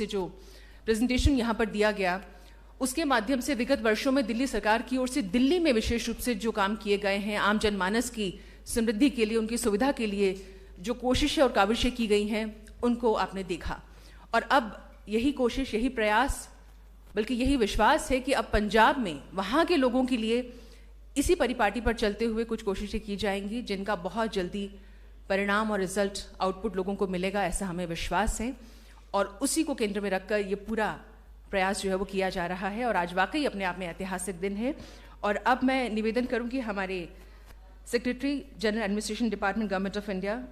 से जो प्रेजेंटेशन यहाँ पर दिया गया, उसके माध्यम से विगत वर्षों में दिल्ली सरकार की ओर से दिल्ली में विशेष रूप से जो काम किए गए हैं, आम जनमानस की समृद्धि के लिए, उनकी सुविधा के लिए जो कोशिशें और काविशें की गई हैं, उनको आपने देखा। और अब यही कोशिश, यही प्रयास, बल्कि यही विश्वास है कि अब पंजाब में वहाँ के लोगों के लिए इसी परिपाटी पर चलते हुए कुछ कोशिशें की जाएंगी, जिनका बहुत जल्दी परिणाम और रिजल्ट, आउटपुट लोगों को मिलेगा, ऐसा हमें विश्वास है। और उसी को केंद्र में रखकर ये पूरा प्रयास जो है वो किया जा रहा है। और आज वाकई अपने आप में ऐतिहासिक दिन है। और अब मैं निवेदन करूंगी हमारे secretary general administration department government of India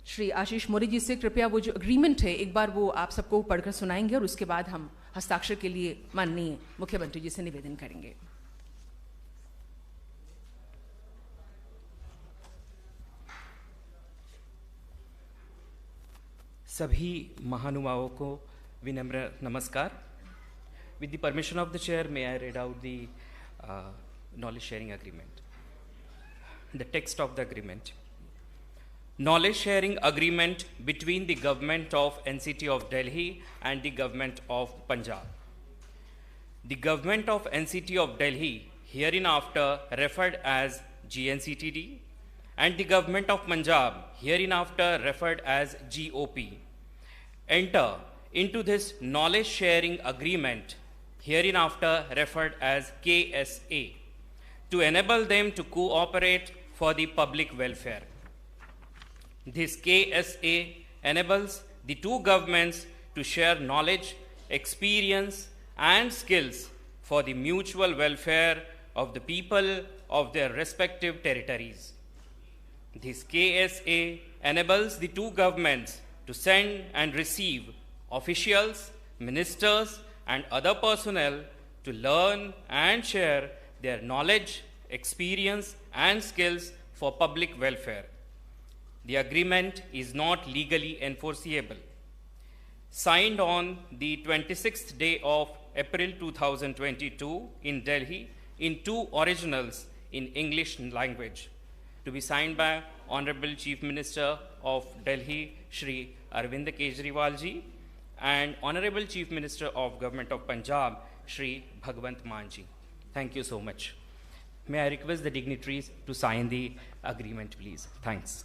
Shri Ashish Maurya ji से, कृपया वो जो एग्रीमेंट है एक बार वो आप सबको पढ़कर सुनाएंगे और उसके बाद हम हस्ताक्षर के लिए माननीय मुख्यमंत्री जी से निवेदन करेंगे। सभी महानुभावों को विनम्र नमस्कार। With the permission of the chair, may I read out the knowledge sharing agreement. The text of the agreement. Knowledge sharing agreement between the government of NCT of Delhi and the government of Punjab. The government of NCT of Delhi, hereinafter referred as GNCTD, and the government of Punjab, hereinafter referred as GOP, enter into this knowledge sharing agreement, hereinafter referred as KSA, to enable them to cooperate for the public welfare. This KSA enables the two governments to share knowledge, experience, and skills for the mutual welfare of the people of their respective territories. This KSA enables the two governments to send and receive officials, ministers, and other personnel to learn and share their knowledge, experience, and skills for public welfare. The agreement is not legally enforceable. Signed on the 26th day of April 2022 in Delhi in two originals in English language, to be signed by Honorable Chief Minister of Delhi, Shri Arvind Kejriwal ji, and Honorable Chief Minister of Government of Punjab, Shri Bhagwant Mann ji. Thank you so much. May I request the dignitaries to sign the agreement, please. Thanks.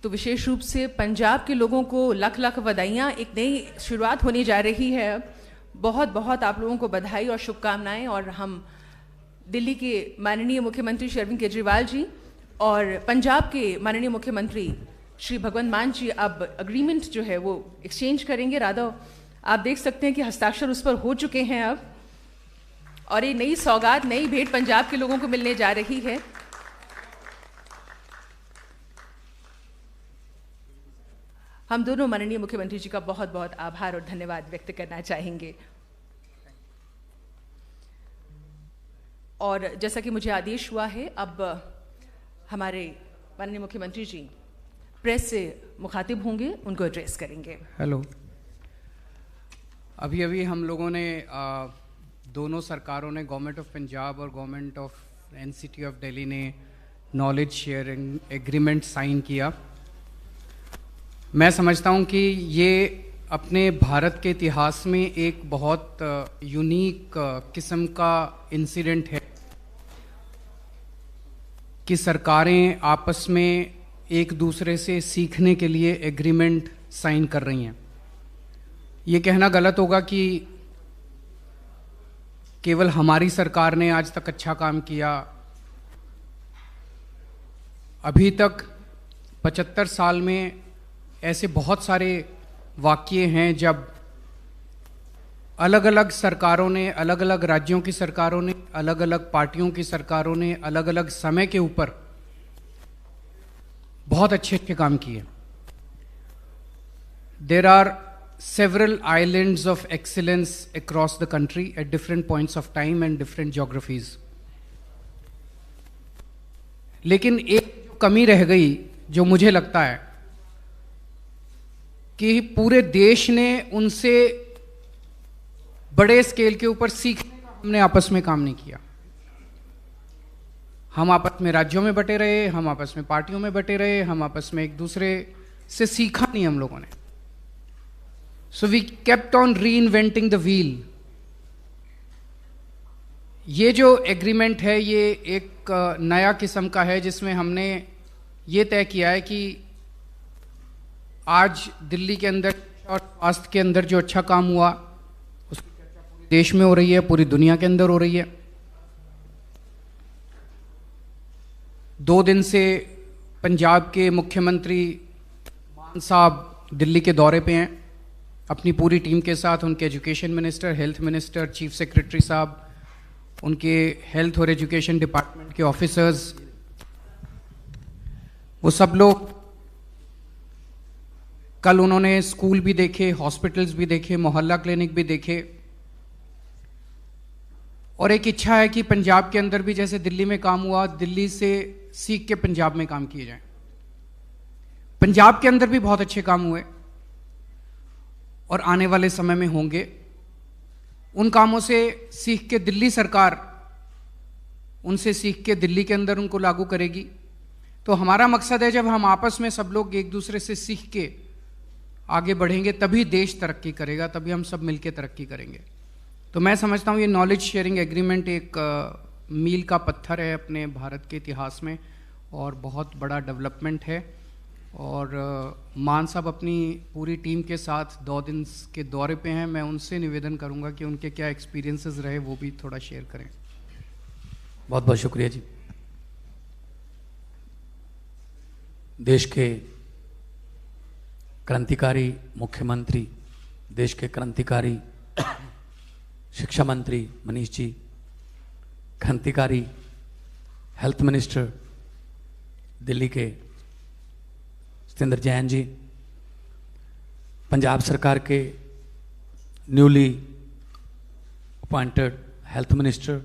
तो विशेष रूप से पंजाब के लोगों को लख लख बधाइयाँ। एक नई शुरुआत होने जा रही है। बहुत बहुत आप लोगों को बधाई और शुभकामनाएं। और हम दिल्ली के माननीय मुख्यमंत्री श्री अरविंद केजरीवाल जी और पंजाब के माननीय मुख्यमंत्री श्री भगवंत मान जी अब अग्रीमेंट जो है वो एक्सचेंज करेंगे। राधा आप देख सकते हैं कि हस्ताक्षर उस पर हो चुके हैं अब, और ये नई सौगात, नई भेंट पंजाब के लोगों को मिलने जा रही है। हम दोनों माननीय मुख्यमंत्री जी का बहुत बहुत आभार और धन्यवाद व्यक्त करना चाहेंगे। और जैसा कि मुझे आदेश हुआ है, अब हमारे माननीय मुख्यमंत्री जी प्रेस से मुखातिब होंगे, उनको एड्रेस करेंगे। हेलो, अभी अभी हम लोगों ने दोनों सरकारों ने, गवर्नमेंट ऑफ पंजाब और government of NCT of Delhi ने नॉलेज शेयरिंग एग्रीमेंट साइन किया। मैं समझता हूं कि ये अपने भारत के इतिहास में एक बहुत यूनिक किस्म का इंसिडेंट है कि सरकारें आपस में एक दूसरे से सीखने के लिए एग्रीमेंट साइन कर रही हैं। ये कहना गलत होगा कि केवल हमारी सरकार ने आज तक अच्छा काम किया। अभी तक 75 साल में ऐसे बहुत सारे वाक़ये हैं जब अलग अलग सरकारों ने, अलग अलग राज्यों की सरकारों ने, अलग अलग पार्टियों की सरकारों ने अलग अलग समय के ऊपर बहुत अच्छे अच्छे काम किए। There are several islands of excellence across the country at different points of time and different geographies. लेकिन एक जो कमी रह गई, जो मुझे लगता है कि पूरे देश ने उनसे बड़े स्केल के ऊपर सीखने का हमने आपस में काम नहीं किया। हम आपस में राज्यों में बटे रहे, हम आपस में पार्टियों में बटे रहे, हम आपस में एक दूसरे से सीखा नहीं हम लोगों ने। So we kept on reinventing the wheel. ये जो एग्रीमेंट है ये एक नया किस्म का है, जिसमें हमने ये तय किया है कि आज दिल्ली के अंदर और स्वास्थ्य के अंदर जो अच्छा काम हुआ उसकी चर्चा पूरे देश में हो रही है, पूरी दुनिया के अंदर हो रही है। 2 दिन से पंजाब के मुख्यमंत्री मान साहब दिल्ली के दौरे पे हैं अपनी पूरी टीम के साथ। उनके education minister, health minister, chief secretary साहब, उनके हेल्थ और एजुकेशन डिपार्टमेंट के ऑफिसर्स, वो सब लोग कल उन्होंने स्कूल भी देखे, हॉस्पिटल्स भी देखे, मोहल्ला क्लिनिक भी देखे। और एक इच्छा है कि पंजाब के अंदर भी जैसे दिल्ली में काम हुआ, दिल्ली से सीख के पंजाब में काम किए जाएं। पंजाब के अंदर भी बहुत अच्छे काम हुए और आने वाले समय में होंगे। उन कामों से सीख के दिल्ली सरकार उनसे सीख के दिल्ली के अंदर उनको लागू करेगी। तो हमारा मकसद है, जब हम आपस में सब लोग एक दूसरे से सीख के आगे बढ़ेंगे तभी देश तरक्की करेगा, तभी हम सब मिलकर तरक्की करेंगे। तो मैं समझता हूँ ये नॉलेज शेयरिंग एग्रीमेंट एक मील का पत्थर है अपने भारत के इतिहास में और बहुत बड़ा डेवलपमेंट है। और मान साहब अपनी पूरी टीम के साथ 2 दिन के दौरे पे हैं। मैं उनसे निवेदन करूंगा कि उनके क्या एक्सपीरियंसेस रहे वो भी थोड़ा शेयर करें। बहुत बहुत शुक्रिया जी। देश के क्रांतिकारी मुख्यमंत्री, देश के क्रांतिकारी शिक्षा मंत्री मनीष जी, क्रांतिकारी हेल्थ मिनिस्टर दिल्ली के सत्येंद्र जैन जी, पंजाब सरकार के newly appointed health minister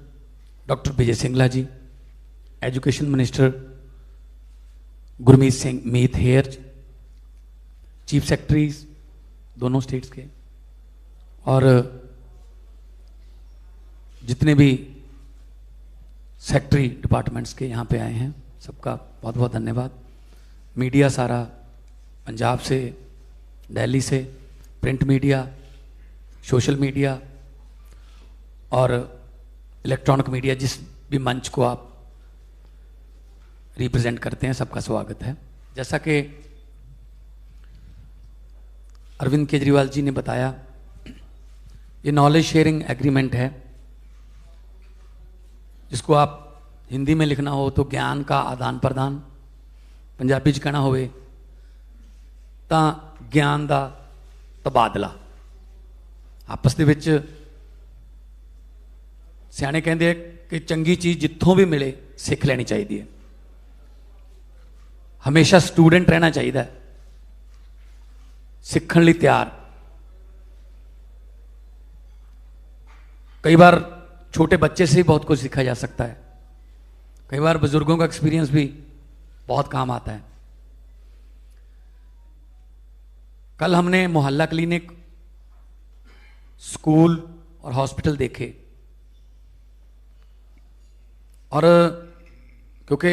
doctor Vijay Singla ji, education minister Gurmeet Singh Meet Hayer, chief secretaries दोनों स्टेट्स के, और जितने भी सेक्रेटरी डिपार्टमेंट्स के यहाँ पे आए हैं सबका बहुत बहुत धन्यवाद। मीडिया सारा, पंजाब से, दिल्ली से, प्रिंट मीडिया, सोशल मीडिया और इलेक्ट्रॉनिक मीडिया, जिस भी मंच को आप रिप्रेजेंट करते हैं, सबका स्वागत है। जैसा कि अरविंद केजरीवाल जी ने बताया, ये नॉलेज शेयरिंग एग्रीमेंट है, जिसको आप हिंदी में लिखना हो तो ज्ञान का आदान प्रदान, पंजाबी च कहना होवे तो ज्ञान का तबादला। आपस दे विच सियाणे कहते हैं कि चंगी चीज़ जित्थों भी मिले सीख लेनी चाहिए है। हमेशा स्टूडेंट रहना चाहिए, सीखण लई तैयार। कई बार छोटे बच्चे से ही बहुत कुछ सीखा जा सकता है, कई बार बुजुर्गों का एक्सपीरियंस भी बहुत काम आता है। कल हमने मोहल्ला क्लिनिक, स्कूल और हॉस्पिटल देखे, और क्योंकि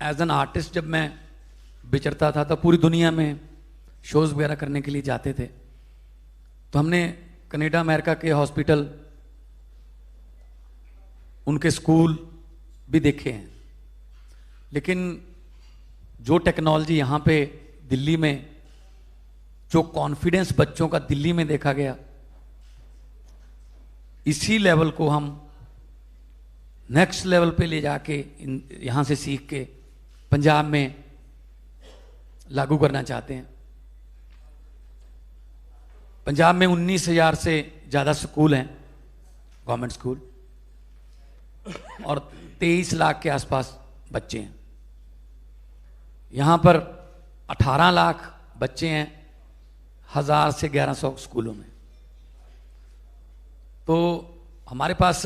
एज एन आर्टिस्ट जब मैं विचरता था तो पूरी दुनिया में शोज़ वगैरह करने के लिए जाते थे, तो हमने कनाडा अमेरिका के हॉस्पिटल, उनके स्कूल भी देखे हैं। लेकिन जो टेक्नोलॉजी यहाँ पे दिल्ली में, जो कॉन्फिडेंस बच्चों का दिल्ली में देखा गया, इसी लेवल को हम नेक्स्ट लेवल पे ले जाके यहाँ से सीख के पंजाब में लागू करना चाहते हैं। पंजाब में 19,000 से ज़्यादा स्कूल हैं, गवर्नमेंट स्कूल, और 23 लाख के आसपास बच्चे हैं। यहाँ पर 18 लाख बच्चे हैं 1000 से 1100 स्कूलों में। तो हमारे पास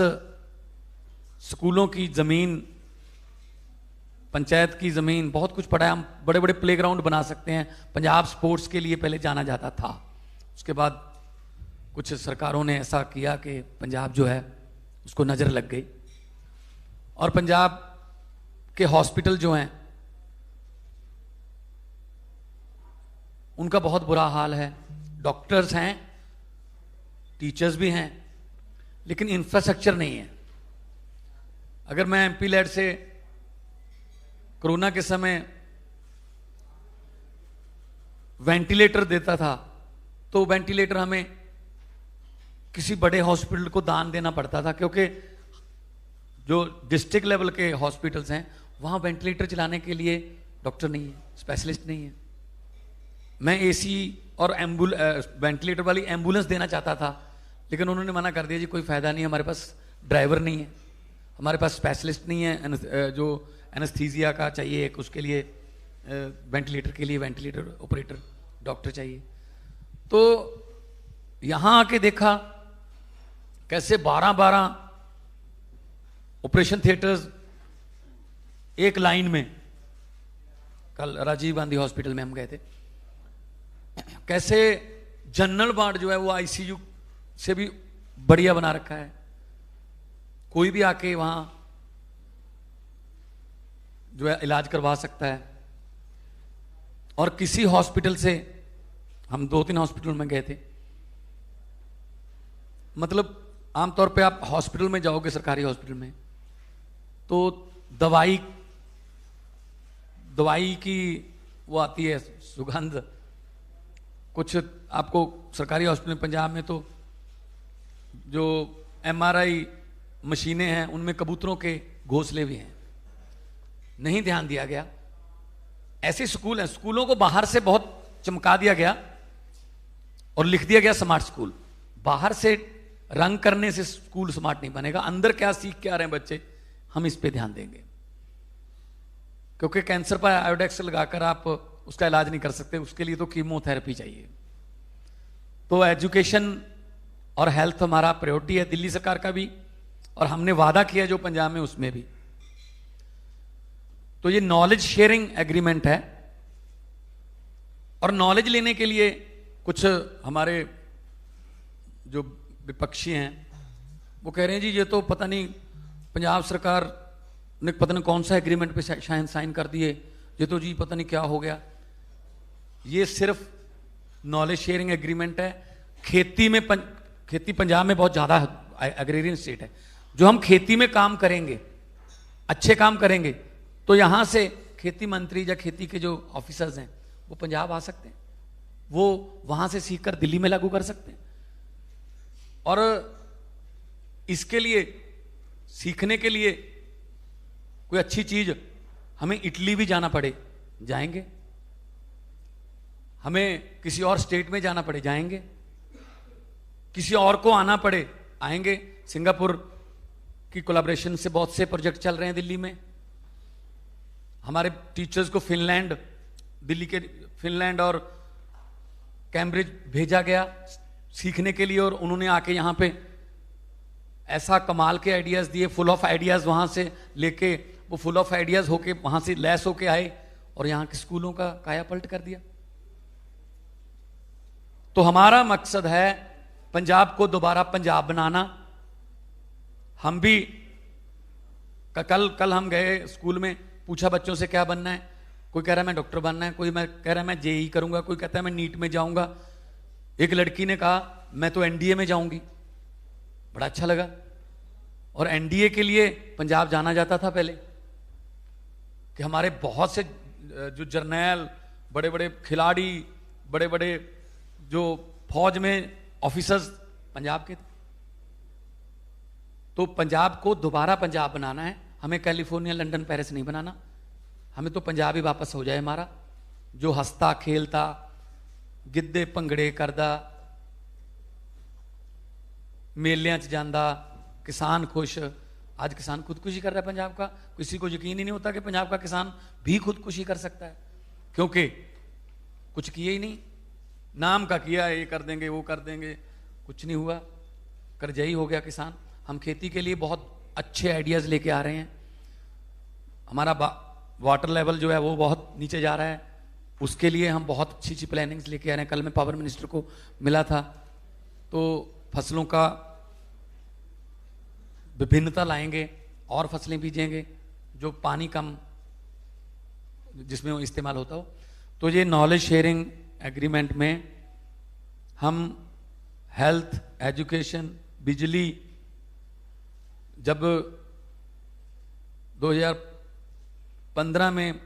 स्कूलों की ज़मीन पंचायत की ज़मीन, बहुत कुछ पढ़ा है। हम बड़े बड़े प्लेग्राउंड बना सकते हैं। पंजाब स्पोर्ट्स के लिए पहले जाना जाता था, उसके बाद कुछ सरकारों ने ऐसा किया कि पंजाब जो है उसको नज़र लग गई। और पंजाब के हॉस्पिटल जो हैं उनका बहुत बुरा हाल है। डॉक्टर्स हैं, टीचर्स भी हैं, लेकिन इंफ्रास्ट्रक्चर नहीं है। अगर मैं एमपी लैड से कोरोना के समय वेंटिलेटर देता था तो वेंटिलेटर हमें किसी बड़े हॉस्पिटल को दान देना पड़ता था, क्योंकि जो डिस्ट्रिक्ट लेवल के हॉस्पिटल्स हैं वहां वेंटिलेटर चलाने के लिए डॉक्टर नहीं है, स्पेशलिस्ट नहीं है। मैं एसी और वेंटिलेटर वाली एम्बुलेंस देना चाहता था, लेकिन उन्होंने मना कर दिया, जी कोई फायदा नहीं है, हमारे पास ड्राइवर नहीं है, हमारे पास स्पेशलिस्ट नहीं है, जो एनेस्थीसिया का चाहिए एक, उसके लिए वेंटिलेटर के लिए वेंटिलेटर ऑपरेटर डॉक्टर चाहिए। तो यहां आके देखा कैसे 12-12 ऑपरेशन थिएटर्स एक लाइन में। कल राजीव गांधी हॉस्पिटल में हम गए थे, कैसे जनरल वार्ड जो है वो आईसीयू से भी बढ़िया बना रखा है। कोई भी आके वहां जो है इलाज करवा सकता है। और किसी हॉस्पिटल से, हम 2-3 हॉस्पिटल में गए थे, मतलब आमतौर पे आप हॉस्पिटल में जाओगे, सरकारी हॉस्पिटल में, तो दवाई की वो आती है सुगंध। कुछ आपको सरकारी हॉस्पिटल पंजाब में तो जो एमआरआई मशीनें हैं उनमें कबूतरों के घोंसले भी हैं, नहीं ध्यान दिया गया। ऐसे स्कूल हैं, स्कूलों को बाहर से बहुत चमका दिया गया और लिख दिया गया स्मार्ट स्कूल। बाहर से रंग करने से स्कूल स्मार्ट नहीं बनेगा, अंदर क्या सीख के आ रहे हैं बच्चे, हम इस पे ध्यान देंगे। क्योंकि कैंसर पर आयोडेक्स लगाकर आप उसका इलाज नहीं कर सकते, उसके लिए तो कीमोथेरेपी चाहिए। तो एजुकेशन और हेल्थ हमारा प्रायोरिटी है, दिल्ली सरकार का भी, और हमने वादा किया जो पंजाब में उसमें भी। तो ये नॉलेज शेयरिंग एग्रीमेंट है, और नॉलेज लेने के लिए कुछ हमारे जो विपक्षी हैं वो कह रहे हैं जी ये तो पता नहीं पंजाब सरकार ने पता नहीं कौन सा एग्रीमेंट पे शायद साइन कर दिए, ये तो जी पता नहीं क्या हो गया। ये सिर्फ नॉलेज शेयरिंग एग्रीमेंट है। खेती पंजाब में बहुत ज़्यादा एग्रेरियन स्टेट है। जो हम खेती में काम करेंगे, अच्छे काम करेंगे, तो यहां से खेती मंत्री या खेती के जो ऑफिसर्स हैं वो पंजाब आ सकते हैं, वो वहां से सीखकर दिल्ली में लागू कर सकते हैं। और इसके लिए, सीखने के लिए कोई अच्छी चीज हमें इटली भी जाना पड़े जाएंगे, हमें किसी और स्टेट में जाना पड़े जाएंगे, किसी और को आना पड़े आएंगे। सिंगापुर की कोलैबोरेशन से बहुत से प्रोजेक्ट चल रहे हैं दिल्ली में। हमारे टीचर्स को फिनलैंड, दिल्ली के फिनलैंड और कैम्ब्रिज भेजा गया सीखने के लिए, और उन्होंने आके यहाँ पे ऐसा कमाल के आइडियाज दिए, फुल ऑफ आइडियाज वहां से लेके, वो फुल ऑफ आइडियाज होके वहां से लैस होके आए और यहाँ के स्कूलों का कायापलट कर दिया। तो हमारा मकसद है पंजाब को दोबारा पंजाब बनाना। हम भी कल हम गए स्कूल में, पूछा बच्चों से क्या बनना है, कोई कह रहा है मैं डॉक्टर बनना है, कोई कह रहा है मैं जेई करूंगा, कोई कहता है मैं नीट में जाऊंगा। एक लड़की ने कहा मैं तो एनडीए में जाऊंगी, बड़ा अच्छा लगा। और एनडीए के लिए पंजाब जाना जाता था पहले, कि हमारे बहुत से जो जर्नैल, बड़े बड़े खिलाड़ी, बड़े बड़े जो फौज में ऑफिसर्स पंजाब के थे। तो पंजाब को दोबारा पंजाब बनाना है, हमें कैलिफोर्निया, लंदन, पेरिस नहीं बनाना। हमें तो पंजाब ही वापस हो जाए हमारा, जो हंसता खेलता, गिद्धे भंगड़े करदा, मेलियां च जांदा, किसान खुश। आज किसान खुदकुशी कर रहा है पंजाब का, किसी को यकीन ही नहीं होता कि पंजाब का किसान भी खुदकुशी कर सकता है, क्योंकि कुछ किए ही नहीं, नाम का किया, ये कर देंगे वो कर देंगे, कुछ नहीं हुआ, करजई हो गया किसान। हम खेती के लिए बहुत अच्छे आइडियाज लेके आ रहे हैं। हमारा वाटर लेवल जो है वो बहुत नीचे जा रहा है, उसके लिए हम बहुत अच्छी अच्छी प्लानिंग्स लेके आ रहे हैं। कल मैं पावर मिनिस्टर को मिला था, तो फसलों का विभिन्नता लाएंगे और फसलें बीजेंगे जो पानी कम जिसमें वो इस्तेमाल होता हो। तो ये नॉलेज शेयरिंग एग्रीमेंट में हम हेल्थ, एजुकेशन, बिजली, जब 2015 में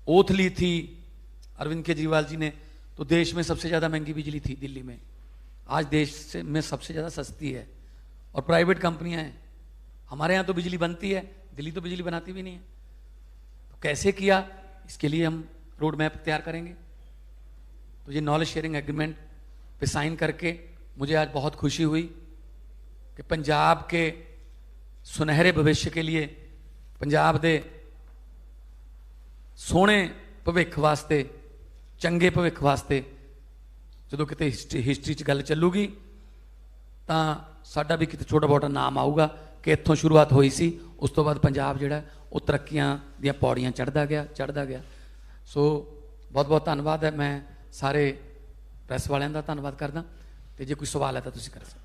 ओथ ली थी अरविंद केजरीवाल जी ने, तो देश में सबसे ज़्यादा महंगी बिजली थी दिल्ली में, आज देश में सबसे ज़्यादा सस्ती है। और प्राइवेट कंपनियां हैं, हमारे यहाँ तो बिजली बनती है, दिल्ली तो बिजली बनाती भी नहीं है। तो कैसे किया, इसके लिए हम रोड मैप तैयार करेंगे। तो ये नॉलेज शेयरिंग एग्रीमेंट पे साइन करके मुझे आज बहुत खुशी हुई कि पंजाब के सुनहरे भविष्य के लिए, पंजाब दे सोहने भविख वास्ते, चंगे भविख वास्ते जो किते हिस्टरी च गल चलूगी तां साडा भी किते छोटा मोटा नाम आऊगा कि इत्थों शुरुआत हुई सी, उस तो बाद पंजाब जिहड़ा वो तरक्कियां दियां पौड़ियां चढ़दा गया। सो बहुत बहुत धन्नवाद है। मैं सारे प्रेस वालियां दा धन्नवाद करदा, ते जे कोई सवाल है तो तुसीं कर सकदे।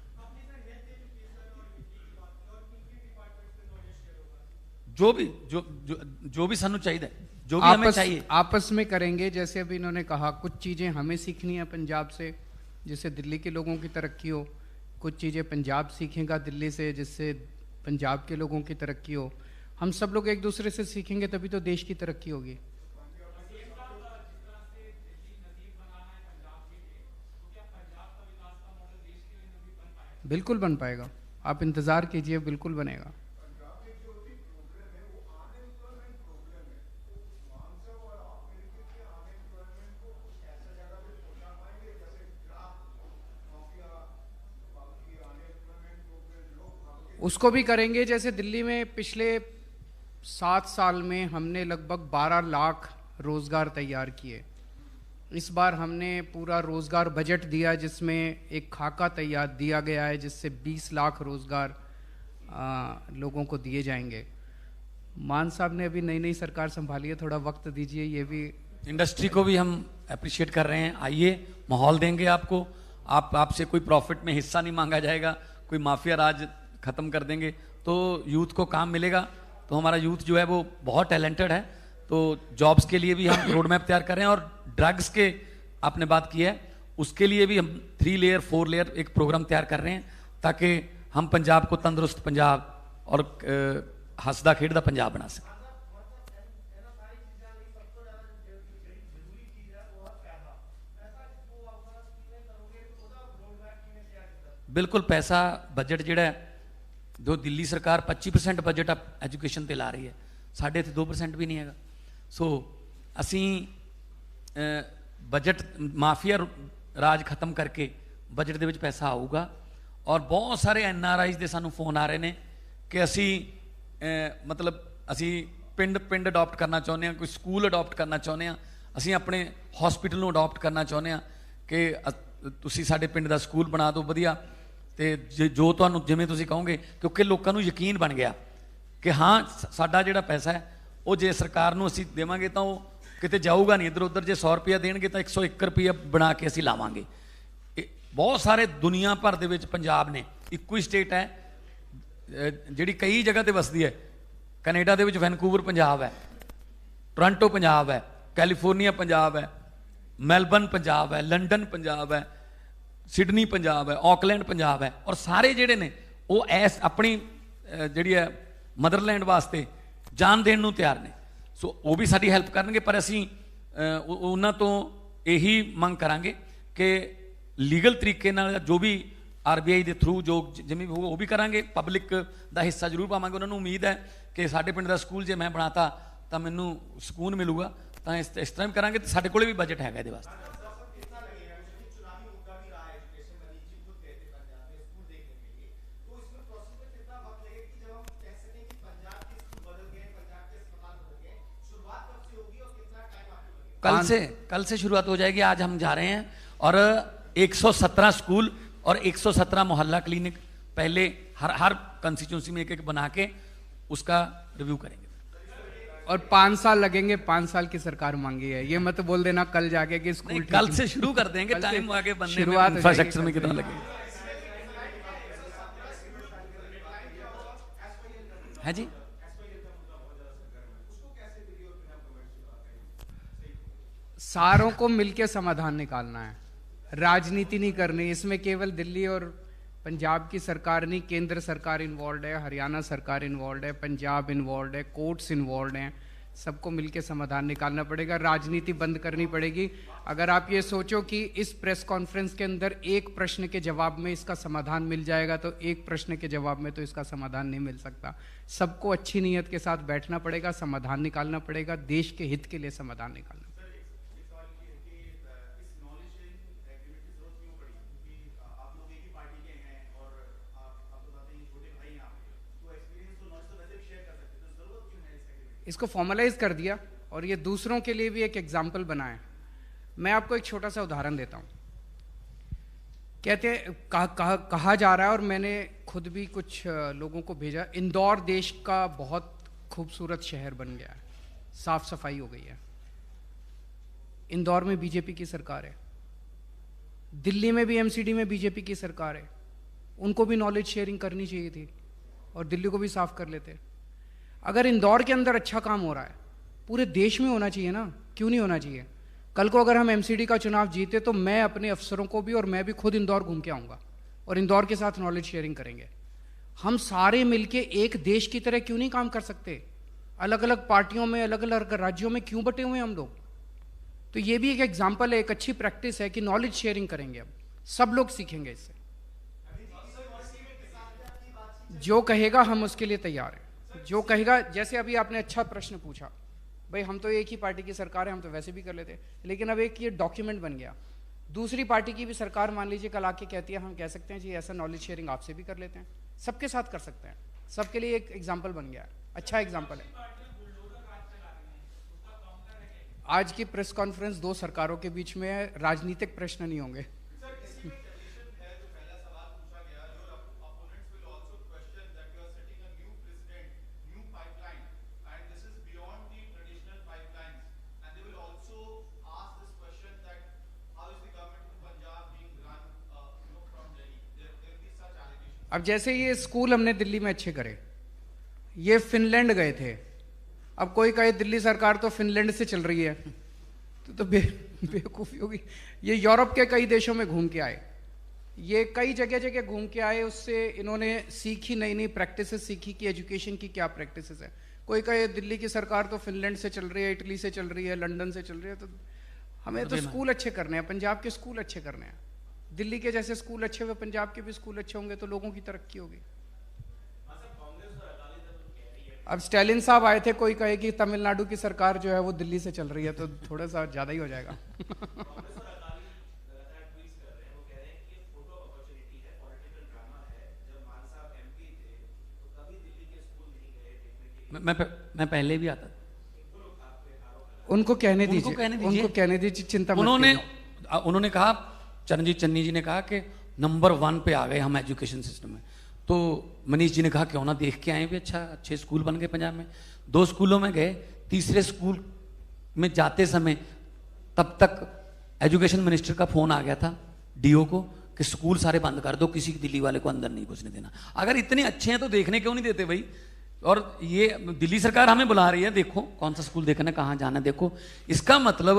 जो भी सानू चाहिए, जो भी हमें चाहिए आपस में करेंगे। जैसे अभी इन्होंने कहा कुछ चीज़ें हमें सीखनी है पंजाब से, जिससे दिल्ली के लोगों की तरक्की हो, कुछ चीज़ें पंजाब सीखेगा दिल्ली से जिससे पंजाब के लोगों की तरक्की हो। हम सब लोग एक दूसरे से सीखेंगे तभी तो देश की तरक्की होगी। बिल्कुल बन पाएगा, आप इंतज़ार कीजिए, बिल्कुल बनेगा। उसको भी करेंगे। जैसे दिल्ली में पिछले 7 साल में हमने लगभग 12 लाख रोज़गार तैयार किए। इस बार हमने पूरा रोज़गार बजट दिया जिसमें एक खाका तैयार दिया गया है जिससे 20 लाख रोज़गार लोगों को दिए जाएंगे। मान साहब ने अभी नई नई सरकार संभाली है, थोड़ा वक्त दीजिए। ये भी इंडस्ट्री को भी हम अप्रिशिएट कर रहे हैं। आइए, माहौल देंगे आपको, आपसे कोई प्रॉफिट में हिस्सा नहीं मांगा जाएगा, कोई माफिया राज खत्म कर देंगे, तो यूथ को काम मिलेगा। तो हमारा यूथ जो है वो बहुत टैलेंटेड है, तो जॉब्स के लिए भी हम रोड मैप तैयार कर रहे हैं। और ड्रग्स के आपने बात की है, उसके लिए भी हम 3 लेयर 4 लेयर एक प्रोग्राम तैयार कर रहे हैं ताकि हम पंजाब को तंदुरुस्त पंजाब और हंसदा खेडदा पंजाब बना सकें। बिल्कुल, पैसा बजट जिहड़ा जो दिल्ली सरकार 25% बजट एजुकेशन ते ला रही है, साढ़े इत्थे 2% भी नहीं है। सो असी बजट माफिया राज खत्म करके बजट दे विच पैसा आऊगा। और बहुत सारे NRIs दे सानू फोन आ रहे हैं कि असी मतलब असी पिंड अडॉप्ट करना चाहुंदे हां, कोई स्कूल अडॉप्ट करना चाहुंदे हां, असी अपने हॉस्पिटल नूं अडॉप्ट करना चाहुंदे हां कि तुसी साडे पिंड दा स्कूल बना दो वधिया। ते जो तुहानूं जिवें तुसीं कहोगे, क्योंकि लोकां नूं यकीन बन गया कि हाँ साडा जिहड़ा पैसा है वो जे सरकार नूं असीं देवांगे तां वो किते जाऊगा नहीं इधर उधर। जे 100 रुपया देणगे तां 101 रुपया बना के असीं लावांगे। बहुत सारे दुनिया भर दे विच पंजाब ने, इक्को ही स्टेट है जिहड़ी कई जगह ते वसदी है। कनेडा दे विच वैनकूवर पंजाब है, टोरंटो पंजाब है, कैलीफोर्निया पंजाब है, मैलबर्न पंजाब है, लंडन पंजाब है, सिडनी पंजाब है, ऑकलैंड पंजाब है। और सारे जिहड़े ने वो ऐस अपनी जिहड़ी है मदरलैंड वास्ते जान देण नूं तैयार ने। सो वो भी साडी हैल्प करनगे, पर असीं उन्हां तों यही मंग करांगे कि लीगल तरीके नाल जो भी RBI के थ्रू जो जिवें होगा वो भी करांगे, पब्लिक का हिस्सा जरूर पावांगे। उन्होंने उम्मीद है कि साडे पिंड दा स्कूल जे मैं बनाता तो मैनूं सुकून मिलूगा, तो इस तरह भी करांगे। तो साडे कोले भी बजट हैगा इहदे वास्ते। कल से शुरुआत हो जाएगी। आज हम जा रहे हैं और 117 स्कूल और 117 मोहल्ला क्लिनिक पहले हर कंस्टिट्यूंसी में एक बना के उसका रिव्यू करेंगे। और 5 साल लगेंगे, 5 साल की सरकार मांगी है। ये मत बोल देना कल जाके कि स्कूल कल से शुरू कर देंगे, टाइम आगे बनने में, शुरुआत इंफ्रास्ट्रक्चर में कितना लगेगा है जी। सारों को मिलकर समाधान निकालना है, राजनीति नहीं करनी। इसमें केवल दिल्ली और पंजाब की सरकार नहीं, केंद्र सरकार इन्वॉल्व है, हरियाणा सरकार इन्वॉल्व है, पंजाब इन्वॉल्व है, कोर्ट्स इन्वॉल्व हैं। सबको मिलकर समाधान निकालना पड़ेगा, राजनीति बंद करनी पड़ेगी। अगर आप ये सोचो कि इस प्रेस कॉन्फ्रेंस के अंदर एक प्रश्न के जवाब में इसका समाधान मिल जाएगा, तो एक प्रश्न के जवाब में तो इसका समाधान नहीं मिल सकता। सबको अच्छी नीयत के साथ बैठना पड़ेगा, समाधान निकालना पड़ेगा, देश के हित के लिए समाधान निकालना। इसको फॉर्मलाइज कर दिया और ये दूसरों के लिए भी एक एग्जाम्पल बना है। मैं आपको एक छोटा सा उदाहरण देता हूं। कहते कहा जा रहा है, और मैंने खुद भी कुछ लोगों को भेजा, इंदौर देश का बहुत खूबसूरत शहर बन गया है, साफ सफाई हो गई है। इंदौर में बीजेपी की सरकार है, दिल्ली में भी एमसीडी में बीजेपी की सरकार है। उनको भी नॉलेज शेयरिंग करनी चाहिए थी और दिल्ली को भी साफ कर लेते। अगर इंदौर के अंदर अच्छा काम हो रहा है, पूरे देश में होना चाहिए ना, क्यों नहीं होना चाहिए? कल को अगर हम एमसीडी का चुनाव जीते तो मैं अपने अफसरों को भी और मैं भी खुद इंदौर घूम के आऊँगा और इंदौर के साथ नॉलेज शेयरिंग करेंगे। हम सारे मिलके एक देश की तरह क्यों नहीं काम कर सकते? अलग अलग पार्टियों में, अलग अलग राज्यों में क्यों बटे हुए हैं हम लोग? तो ये भी एक एग्जाम्पल है, एक अच्छी प्रैक्टिस है कि नॉलेज शेयरिंग करेंगे। अब सब लोग सीखेंगे इससे। जो कहेगा हम उसके लिए तैयार हैं। जो कहेगा, जैसे अभी आपने अच्छा प्रश्न पूछा, भाई हम तो एक ही पार्टी की सरकार है, हम तो वैसे भी कर लेते, लेकिन अब एक ये डॉक्यूमेंट बन गया। दूसरी पार्टी की भी सरकार मान लीजिए कल आके कहती है, हम कह सकते हैं जी ऐसा नॉलेज शेयरिंग आपसे भी कर लेते हैं, सबके साथ कर सकते हैं। सबके लिए एक एग्जाम्पल बन गया है, अच्छा एग्जाम्पल है। आज की प्रेस कॉन्फ्रेंस 2 सरकारों के बीच में है, राजनीतिक प्रश्न नहीं होंगे। अब जैसे ये स्कूल हमने दिल्ली में अच्छे करे, ये फिनलैंड गए थे। अब कोई कहे दिल्ली सरकार तो फिनलैंड से चल रही है, तो बेवकूफ़ी होगी। ये यूरोप के कई देशों में घूम के आए, ये कई जगह जगह घूम के आए, उससे इन्होंने सीखी, नई नई प्रैक्टिसेस सीखी कि एजुकेशन की क्या प्रैक्टिसेस है। कोई कहे दिल्ली की सरकार तो फिनलैंड से चल रही है, इटली से चल रही है, लंदन से चल रही है। तो हमें तो स्कूल अच्छे करने हैं, पंजाब के स्कूल अच्छे करने हैं। दिल्ली के जैसे स्कूल अच्छे हुए, पंजाब के भी स्कूल अच्छे होंगे तो लोगों की तरक्की होगी। अब स्टालिन साहब आए थे, कोई कहे कि तमिलनाडु की सरकार जो है वो दिल्ली से चल रही है, तो थोड़ा सा ज्यादा ही हो जाएगा। मैं पहले भी आता था। उनको कहने दीजिए, उनको कहने दीजिए, चिंता मत कीजिए। उन्होंने कहा, चरणजीत चन्नी जी ने कहा कि नंबर 1 पे आ गए हम एजुकेशन सिस्टम में। तो मनीष जी ने कहा क्यों ना देख के आए भी, अच्छे स्कूल बन गए पंजाब में। 2 स्कूलों में गए, तीसरे स्कूल में जाते समय तब तक एजुकेशन मिनिस्टर का फोन आ गया था डीओ को कि स्कूल सारे बंद कर दो, किसी दिल्ली वाले को अंदर नहीं घुसने देना। अगर इतने अच्छे हैं तो देखने क्यों नहीं देते भाई? और ये दिल्ली सरकार हमें बुला रही है, देखो कौन सा स्कूल देखना, कहाँ जाना देखो। इसका मतलब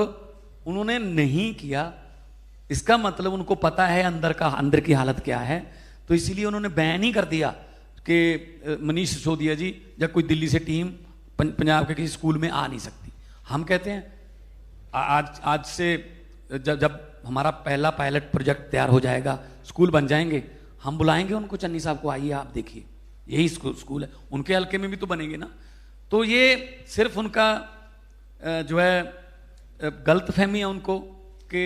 उन्होंने नहीं किया, इसका मतलब उनको पता है अंदर की हालत क्या है, तो इसीलिए उन्होंने बैन ही कर दिया कि मनीष सिसोदिया जी या कोई दिल्ली से टीम पंजाब के किसी स्कूल में आ नहीं सकती। हम कहते हैं आज से जब हमारा पहला पायलट प्रोजेक्ट तैयार हो जाएगा, स्कूल बन जाएंगे, हम बुलाएंगे उनको, चन्नी साहब को, आइए आप देखिए यही स्कूल है। उनके हल्के में भी तो बनेंगे ना। तो ये सिर्फ उनका जो है गलत फहमी है उनको कि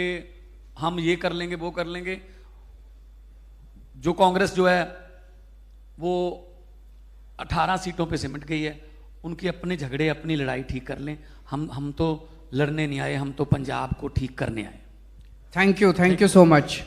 हम ये कर लेंगे वो कर लेंगे। जो कांग्रेस जो है वो 18 सीटों पे सिमट गई है, उनके अपने झगड़े, अपनी लड़ाई ठीक कर लें। हम तो लड़ने नहीं आए, हम तो पंजाब को ठीक करने आए। Thank you so much.